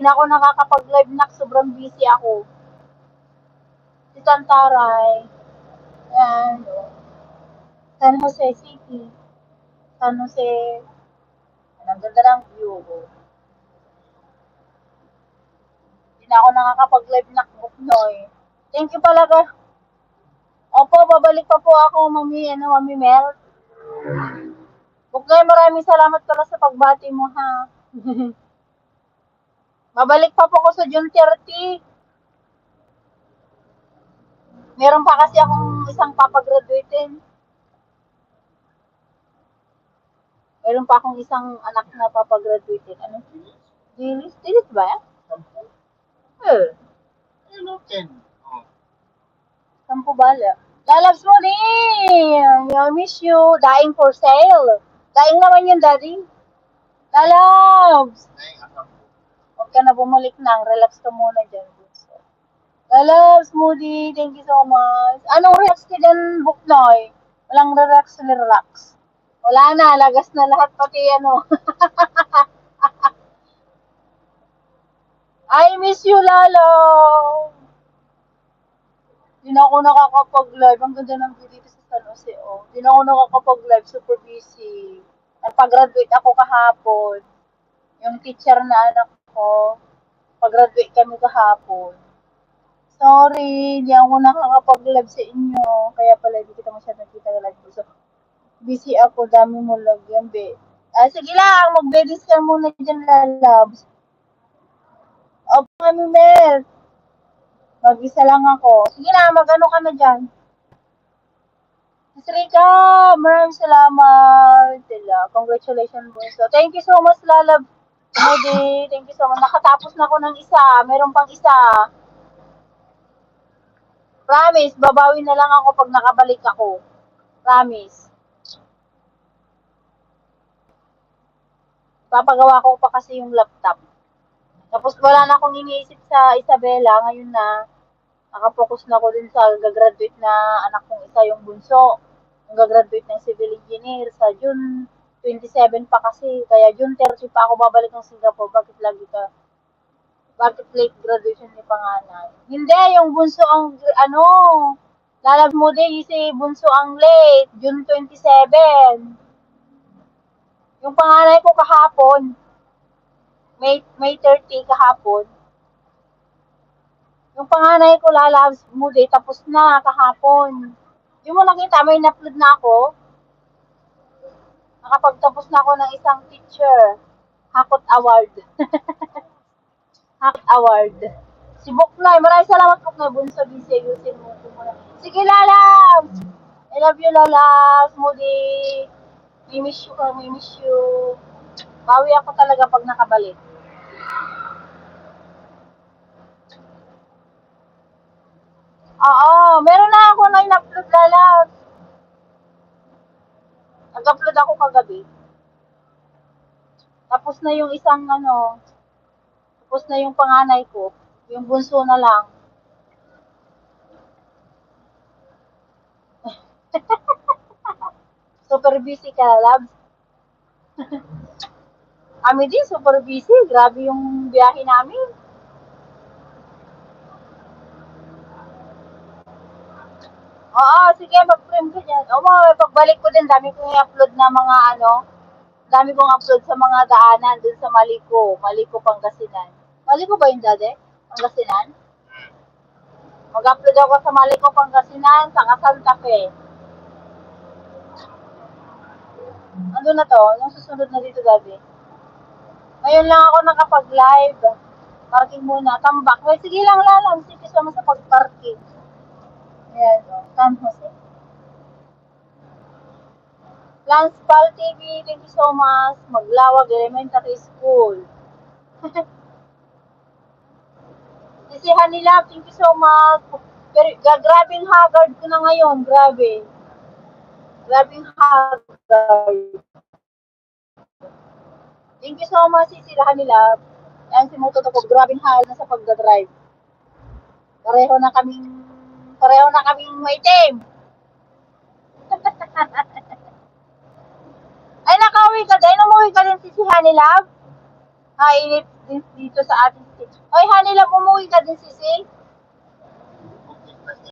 na ako nakakapag-live na, sobrang busy ako. Si Santaray, and San Jose City, San Jose, ang ganda ng view ko. Hindi na ako nakakapag-live na Buknoy. Thank you pala ka. Opo, babalik pa po ako, Mami Mel. Buknoy, maraming salamat pala sa pagbati mo, ha. Babalik pa po ako sa June 30. Meron pa kasi akong isang papagraduatein. Meron pa akong isang anak na papagraduatein. Ano? Dilis? Dilis ba yan? Ano, 10. Oh. Sampu bala. Lalabs mo din! I miss you. Dying for sale. Dying naman yun, daddy. Lalabs! Huwag ka na bumalik nang. Relax ka muna dyan. Lalabs, Moody. Thank you so much. Anong relax ka dyan, Buknoy? Walang relax. Wala na. Lagas na lahat pati ano. I miss you, Lalo! Hindi na ako nakakapag-live. Ang ganda ng view dito sa San Jose, oh. Hindi na ako nakakapag-live. Super busy. Nagpag-graduate ako kahapon. Yung teacher na anak ko, pag-graduate kami kahapon. Sorry, hindi ako nakakapag-live sa inyo. Kaya pala, hindi kita masyadong nakita-live. So, busy ako. Dami mo lagyan, be. Sige lang, mag-bedis ka muna dyan, lalabs. O, kami, Mel. Mag-isa lang ako. Sige na, mag-ano ka na dyan. Rika, maraming salamat. Congratulations, Bunso. Thank you so much, Lalab. Modi, thank you so much. Nakatapos na ako ng isa. Meron pang isa. Promise, babawi na lang ako pag nakabalik ako. Promise. Papagawa ko pa kasi yung laptop. Tapos wala na akong iniisip sa Isabela. Ngayon na, nakapokus na ako din sa gagraduate na anak kong isa, yung bunso. Yung gagraduate ng civil engineer sa June 27 pa kasi. Kaya June 30 pa ako babalik ng Singapore. Bakit late graduation ni panganay? Hindi, yung bunso ang, lalab mo din, si bunso ang late. June 27. Yung panganay ko kahapon. May 30 kahapon. Yung panganay ko, lalabs mo din, tapos na kahapon. Yung mo nakita, may na-upload na ako. Nakapagtapos na ako ng isang teacher. Hakot Award. Hakot Award. Si Buknoy. Maraming salamat, Buknoy. Bunso, busy. Ayusin mo ko muna. Sige, lalabs! I love you, lalabs. Moody. We miss you. Bawi ako talaga pag nakabalik. Oo, meron na ako na in-upload, lalabs. Nag-upload ako kagabi. Tapos na yung isang tapos na yung panganay ko. Yung bunso na lang. Super busy ka, labs. Kami din, super busy. Grabe yung biyahe namin. Oo, sige, mag-frame ka dyan. Oo, pagbalik ko din, dami kong i-upload na mga dami kong upload sa mga daanan dun sa Maliko, Pangasinan. Maliko ba yung dati? Pangasinan? Mag-upload ako sa Maliko, Pangasinan, sa Santa Fe. Ano na to? Yung susunod na dito gabi. Ngayon lang ako nakapag-live. Parking muna. Tambak. Well, sige lang lalang. Sige sama sa pag-parking. Ayan. San Jose. Lanspal TV, thank you so much. Maglawag Elementary School. Si Honey Love, thank you so much. Pero, grabing haggard ko na ngayon. Grabe. Grabing haggard. Thank you so much, si Honey Love. Yan si Moto ko, grabing haggard na sa pagdadrive. Pareho na kaming maitim. Ay, nakauwi ka din. Umuwi ka din si Honey Love. Mainit din dito sa atin. Oy, honey, lang umuwi ka din, sisi.